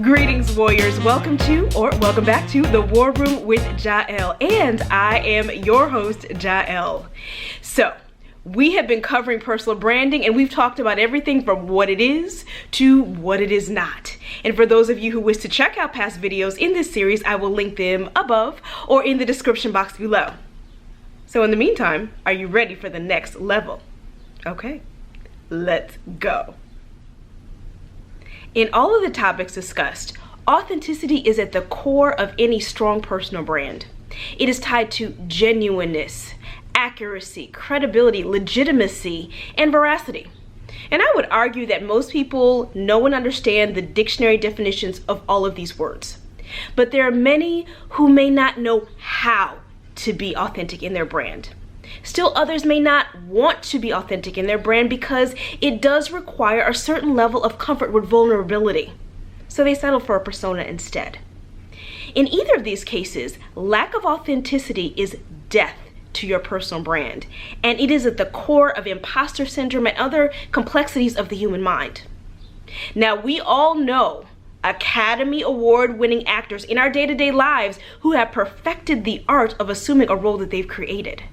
Greetings, warriors. Welcome back to the War Room with Jael, and I am your host, Jael. So, we have been covering personal branding, and we've talked about everything from what it is to what it is not. And for those of you who wish to check out past videos in this series, I will link them above or in the description box below. So in the meantime, are you ready for the next level? Okay, let's go. In all of the topics discussed, authenticity is at the core of any strong personal brand. It is tied to genuineness, accuracy, credibility, legitimacy, and veracity. And I would argue that most people know and understand the dictionary definitions of all of these words. But there are many who may not know how to be authentic in their brand. Still, others may not want to be authentic in their brand because it does require a certain level of comfort with vulnerability. So they settle for a persona instead. In either of these cases, lack of authenticity is death to your personal brand, and it is at the core of imposter syndrome and other complexities of the human mind. Now, we all know Academy Award-winning actors in our day-to-day lives who have perfected the art of assuming a role that they've created.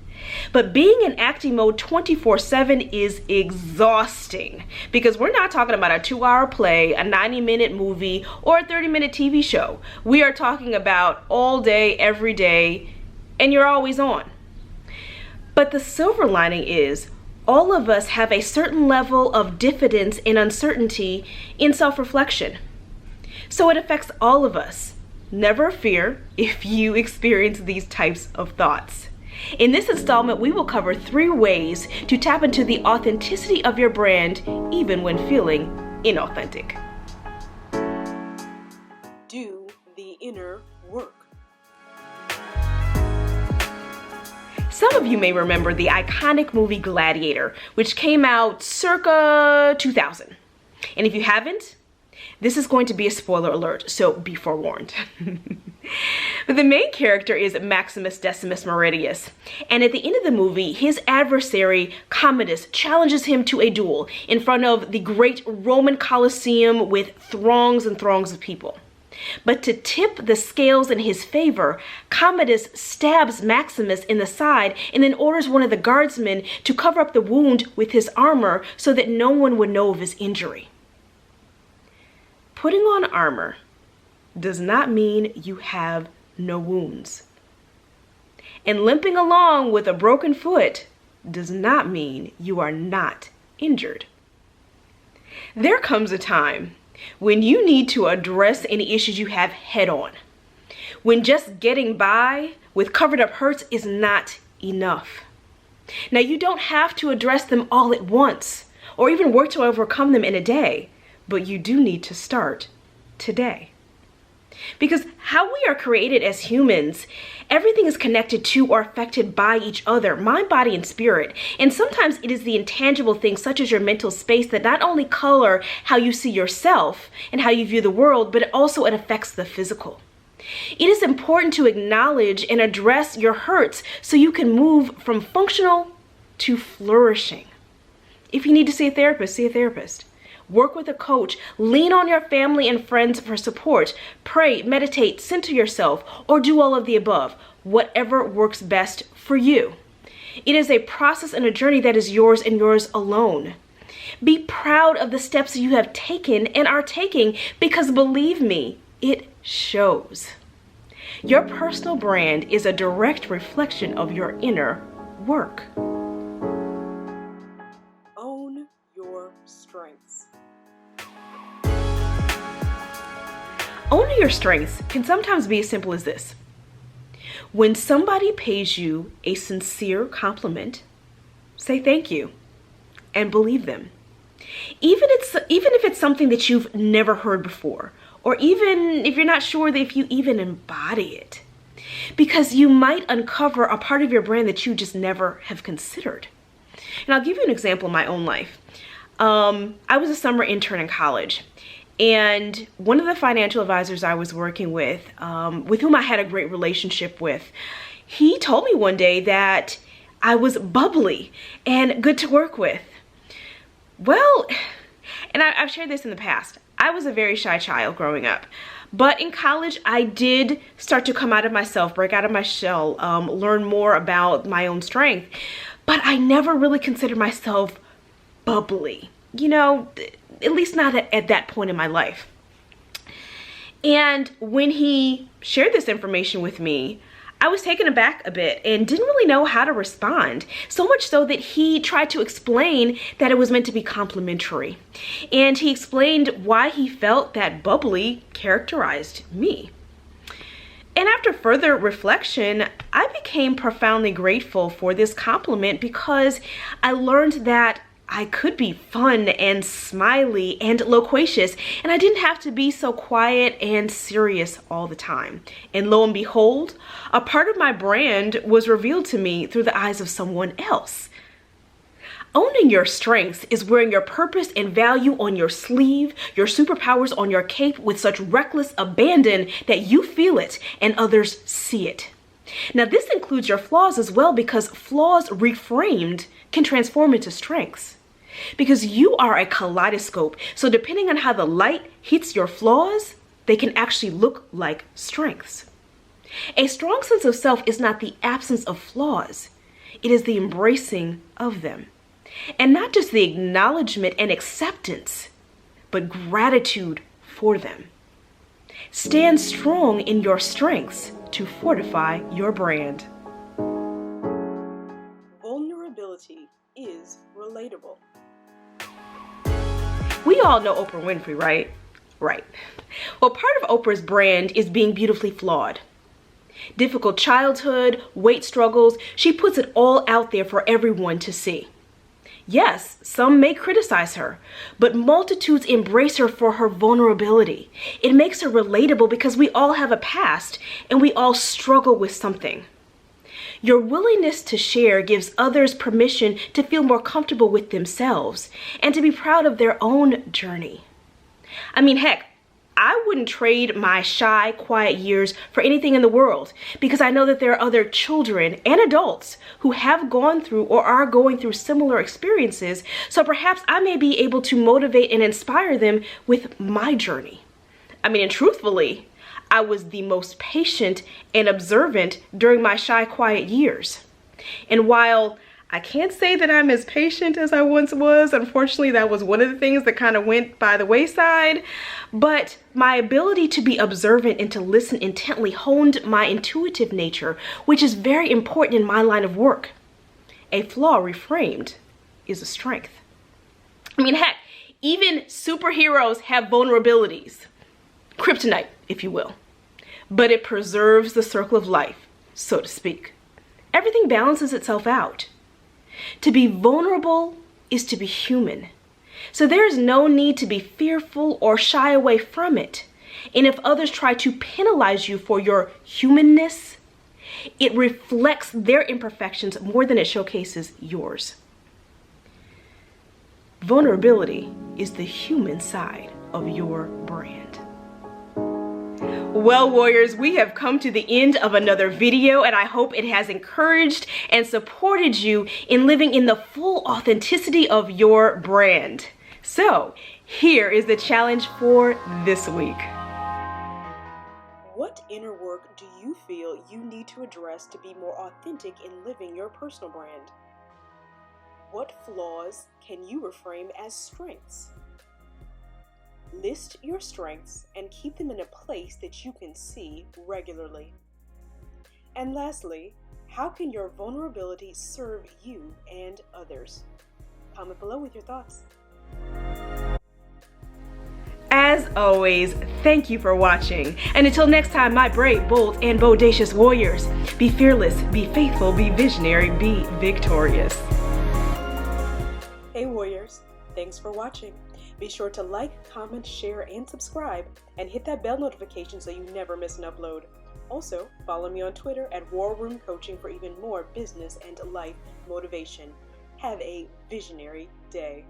But being in acting mode 24/7 is exhausting because we're not talking about a 2-hour play, a 90-minute movie, or a 30-minute TV show. We are talking about all day, every day, and you're always on. But the silver lining is all of us have a certain level of diffidence and uncertainty in self-reflection. So it affects all of us. Never fear if you experience these types of thoughts. In this installment, we will cover 3 ways to tap into the authenticity of your brand, even when feeling inauthentic. Do the inner work. Some of you may remember the iconic movie Gladiator, which came out circa 2000. And if you haven't, this is going to be a spoiler alert, so be forewarned. But the main character is Maximus Decimus Meridius, and at the end of the movie, his adversary, Commodus, challenges him to a duel in front of the great Roman Colosseum with throngs and throngs of people. But to tip the scales in his favor, Commodus stabs Maximus in the side and then orders one of the guardsmen to cover up the wound with his armor so that no one would know of his injury. Putting on armor does not mean you have no wounds. And limping along with a broken foot does not mean you are not injured. There comes a time when you need to address any issues you have head on, when just getting by with covered up hurts is not enough. Now, you don't have to address them all at once or even work to overcome them in a day, but you do need to start today. Because how we are created as humans, everything is connected to or affected by each other, mind, body, and spirit. And sometimes it is the intangible things such as your mental space that not only color how you see yourself and how you view the world, but also it affects the physical. It is important to acknowledge and address your hurts so you can move from functional to flourishing. If you need to see a therapist, see a therapist. Work with a coach, lean on your family and friends for support, pray, meditate, center yourself, or do all of the above, whatever works best for you. It is a process and a journey that is yours and yours alone. Be proud of the steps you have taken and are taking because believe me, it shows. Your personal brand is a direct reflection of your inner work. Own your strengths. Owning your strengths can sometimes be as simple as this. When somebody pays you a sincere compliment, say thank you and believe them. Even if it's something that you've never heard before, or even if you're not sure that if you even embody it, because you might uncover a part of your brand that you just never have considered. And I'll give you an example in my own life. I was a summer intern in college. And one of the financial advisors I was working with whom I had a great relationship with, he told me one day that I was bubbly and good to work with. Well, and I've shared this in the past, I was a very shy child growing up. But in college, I did start to come out of myself, break out of my shell, learn more about my own strength. But I never really considered myself bubbly, you know, at least not at that point in my life. And when he shared this information with me, I was taken aback a bit and didn't really know how to respond. So much so that he tried to explain that it was meant to be complimentary. And he explained why he felt that bubbly characterized me. And after further reflection, I became profoundly grateful for this compliment because I learned that I could be fun and smiley and loquacious, and I didn't have to be so quiet and serious all the time. And lo and behold, a part of my brand was revealed to me through the eyes of someone else. Owning your strengths is wearing your purpose and value on your sleeve, your superpowers on your cape with such reckless abandon that you feel it and others see it. Now, this includes your flaws as well, because flaws reframed can transform into strengths. Because you are a kaleidoscope, so depending on how the light hits your flaws, they can actually look like strengths. A strong sense of self is not the absence of flaws, it is the embracing of them. And not just the acknowledgement and acceptance, but gratitude for them. Stand strong in your strengths to fortify your brand. Vulnerability is relatable. We all know Oprah Winfrey, right? Right. Well, part of Oprah's brand is being beautifully flawed. Difficult childhood, weight struggles, she puts it all out there for everyone to see. Yes, some may criticize her, but multitudes embrace her for her vulnerability. It makes her relatable because we all have a past and we all struggle with something. Your willingness to share gives others permission to feel more comfortable with themselves and to be proud of their own journey. I mean, heck, I wouldn't trade my shy, quiet years for anything in the world, because I know that there are other children and adults who have gone through or are going through similar experiences, so perhaps I may be able to motivate and inspire them with my journey. I mean, and truthfully, I was the most patient and observant during my shy, quiet years. And while I can't say that I'm as patient as I once was, unfortunately, that was one of the things that kind of went by the wayside, but my ability to be observant and to listen intently honed my intuitive nature, which is very important in my line of work. A flaw reframed is a strength. I mean, heck, even superheroes have vulnerabilities. Kryptonite, if you will. But it preserves the circle of life, so to speak. Everything balances itself out. To be vulnerable is to be human. So there is no need to be fearful or shy away from it. And if others try to penalize you for your humanness, it reflects their imperfections more than it showcases yours. Vulnerability is the human side of your brand. Well, warriors, we have come to the end of another video, and I hope it has encouraged and supported you in living in the full authenticity of your brand. So, here is the challenge for this week. What inner work do you feel you need to address to be more authentic in living your personal brand? What flaws can you reframe as strengths? List your strengths and keep them in a place that you can see regularly. And lastly, how can your vulnerability serve you and others? Comment below with your thoughts. As always, thank you for watching. And until next time, my brave, bold, and bodacious warriors, be fearless, be faithful, be visionary, be victorious. Hey warriors, thanks for watching. Be sure to like, comment, share, and subscribe, and hit that bell notification so you never miss an upload. Also, follow me on Twitter at War Room Coaching for even more business and life motivation. Have a visionary day.